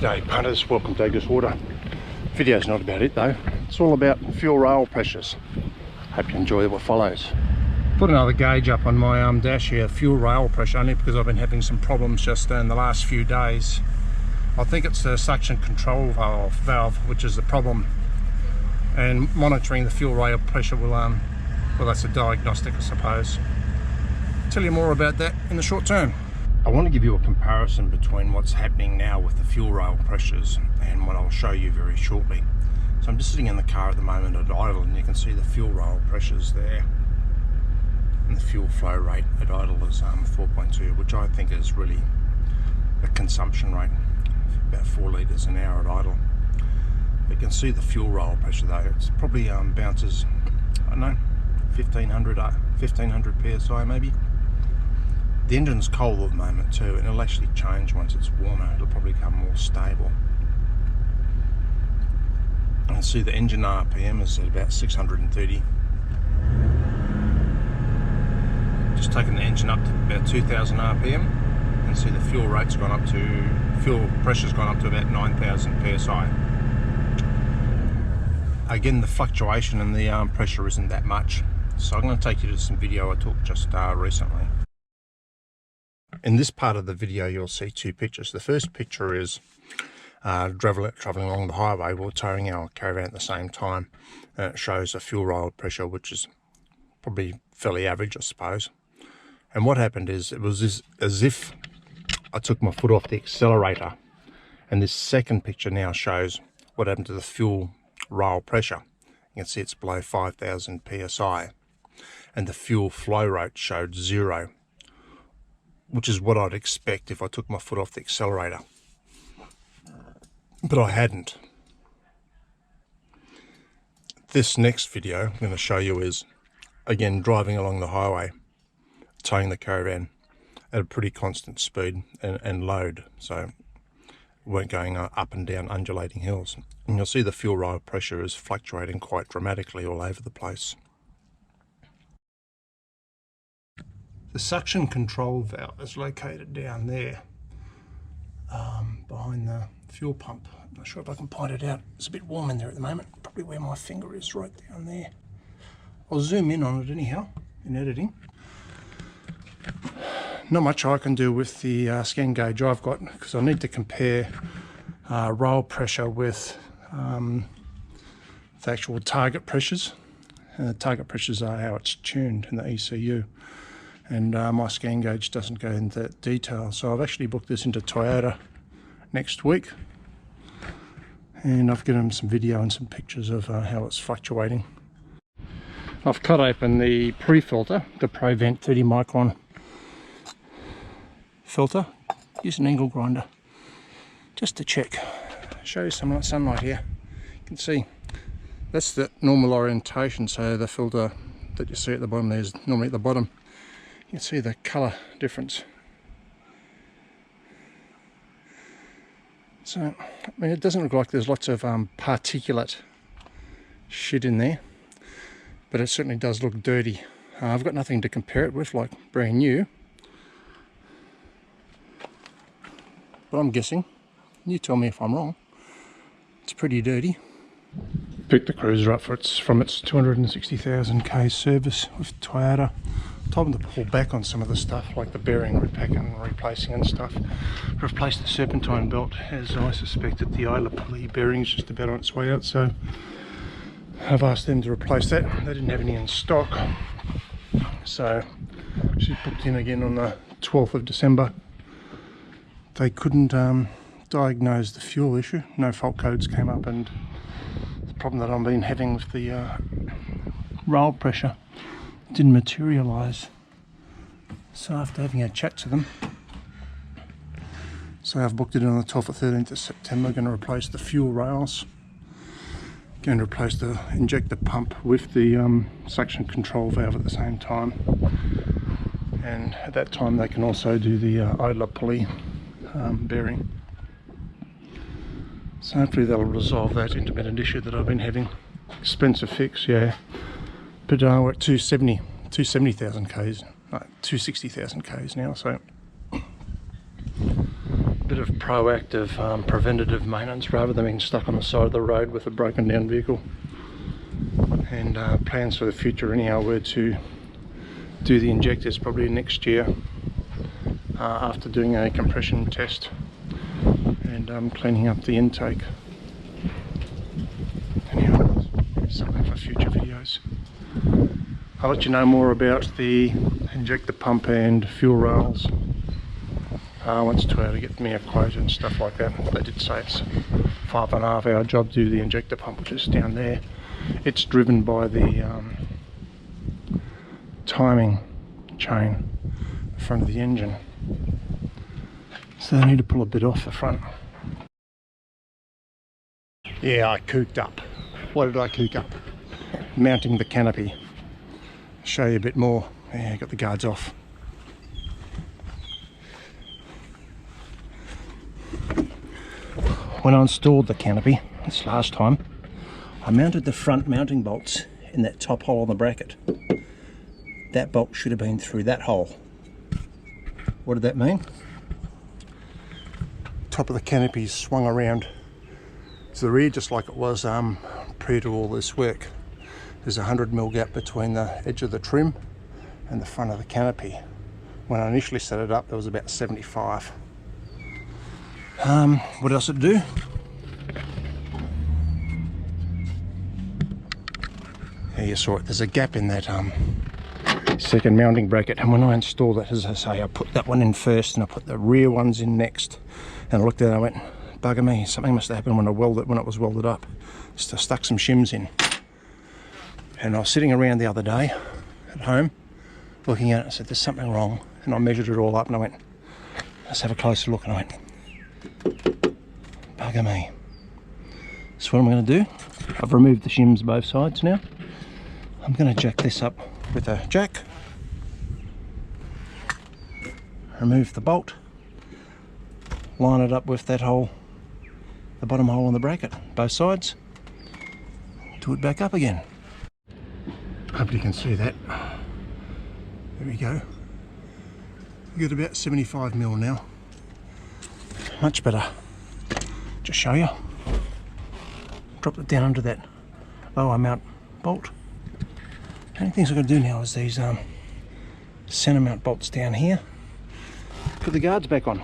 G'day punters, welcome to Agus Water. Video's not about it though, it's all about fuel rail pressures. Hope you enjoy what follows. Put another gauge up on my dash here, fuel rail pressure, only because I've been having some problems just in the last few days. I think it's the suction control valve which is the problem, and monitoring the fuel rail pressure will well, that's a diagnostic I suppose. I'll tell you more about that in the short term. I want to give you a comparison between what's happening now with the fuel rail pressures and what I'll show you very shortly. So I'm just sitting in the car at the moment at idle, and you can see the fuel rail pressures there, and the fuel flow rate at idle is 4.2, which I think is really a consumption rate, about 4 litres an hour at idle. You can see the fuel rail pressure though, it's probably bounces, I don't know, 1500 psi maybe. The engine's cold at the moment too, and it'll actually change once it's warmer. It'll probably become more stable. And see the engine RPM is at about 630. Just taking the engine up to about 2000 RPM, and see the fuel rate's gone up to, fuel pressure's gone up to about 9000 psi. Again, the fluctuation in the pressure isn't that much. So I'm going to take you to some video I took just recently. In this part of the video you'll see two pictures. The first picture is travelling along the highway. We're towing our caravan at the same time, and it shows a fuel rail pressure which is probably fairly average I suppose. And what happened is, it was as if I took my foot off the accelerator, and this second picture now shows what happened to the fuel rail pressure. You can see it's below 5000 psi, and the fuel flow rate showed 0, which is what I'd expect if I took my foot off the accelerator, but I hadn't. This next video I'm going to show you is, again, driving along the highway, towing the caravan at a pretty constant speed and load, so we weren't going up and down undulating hills. And you'll see the fuel rail pressure is fluctuating quite dramatically all over the place. The suction control valve is located down there, behind the fuel pump. I'm not sure if I can point it out. It's a bit warm in there at the moment, probably where my finger is, right down there. I'll zoom in on it anyhow in editing. Not much I can do with the scan gauge I've got, because I need to compare rail pressure with the actual target pressures. Target pressures are how it's tuned in the ECU. And my scan gauge doesn't go into that detail, so I've actually booked this into Toyota next week, and I've given them some video and some pictures of how it's fluctuating. I've cut open the pre-filter, the ProVent 30 micron filter, use an angle grinder just to check. Show you some sunlight here. You can see that's the normal orientation, so the filter that you see at the bottom there is normally at the bottom. You can see the colour difference. So, I mean, it doesn't look like there's lots of particulate shit in there, but it certainly does look dirty. I've got nothing to compare it with, like brand new. But I'm guessing, you tell me if I'm wrong, it's pretty dirty. Picked the Cruiser up from its 260,000 k service with Toyota. Told them to pull back on some of the stuff, like the bearing repacking and replacing and stuff. Replaced the serpentine belt, as I suspected. The idler pulley bearing's just about on its way out, so I've asked them to replace that. They didn't have any in stock, so she's booked in again on the 12th of December. They couldn't diagnose the fuel issue. No fault codes came up, and the problem that I've been having with the rail pressure didn't materialise. So after having a chat to them, so I've booked it in on the 12th or 13th of September. Going to replace the fuel rails, going to replace the injector pump with the suction control valve at the same time, and at that time they can also do the idler pulley bearing. So hopefully that'll resolve that intermittent issue that I've been having. Expensive fix, yeah, but we're at 270,000 k's, no, 260,000 k's now, so bit of proactive preventative maintenance rather than being stuck on the side of the road with a broken down vehicle. And plans for the future anyhow were to do the injectors probably next year after doing a compression test and cleaning up the intake. Anyhow, something for future videos. I'll let you know more about the injector pump and fuel rails once to get me a quote and stuff like that. They did say it's 5.5 hour job to do the injector pump, which is down there. It's driven by the timing chain in front of the engine, so they need to pull a bit off the front. Yeah, I cooked up. What did I cook up? Mounting the canopy. Show you a bit more. Yeah, got the guards off. When I installed the canopy this last time, I mounted the front mounting bolts in that top hole on the bracket. That bolt should have been through that hole. What did that mean? Top of the canopy swung around to the rear just like it was prior to all this work. There's a 100mm gap between the edge of the trim and the front of the canopy. When I initially set it up, there was about 75. What else did it do? Yeah, you saw it. There's a gap in that second mounting bracket, and when I installed it, as I say, I put that one in first and I put the rear ones in next. And I looked at it and I went, bugger me, something must have happened when it was welded up. So I stuck some shims in. And I was sitting around the other day at home looking at it and I said, there's something wrong. And I measured it all up and I went, let's have a closer look. And I went, bugger me. So what am I going to do? I've removed the shims both sides now. I'm going to jack this up with a jack. Remove the bolt. Line it up with that hole, the bottom hole in the bracket, both sides. Do it back up again. Hope you can see that. There we go. We got about 75mm now. Much better. Just show you. Drop it down under that lower mount bolt. The only things I've got to do now is these centre mount bolts down here. Put the guards back on.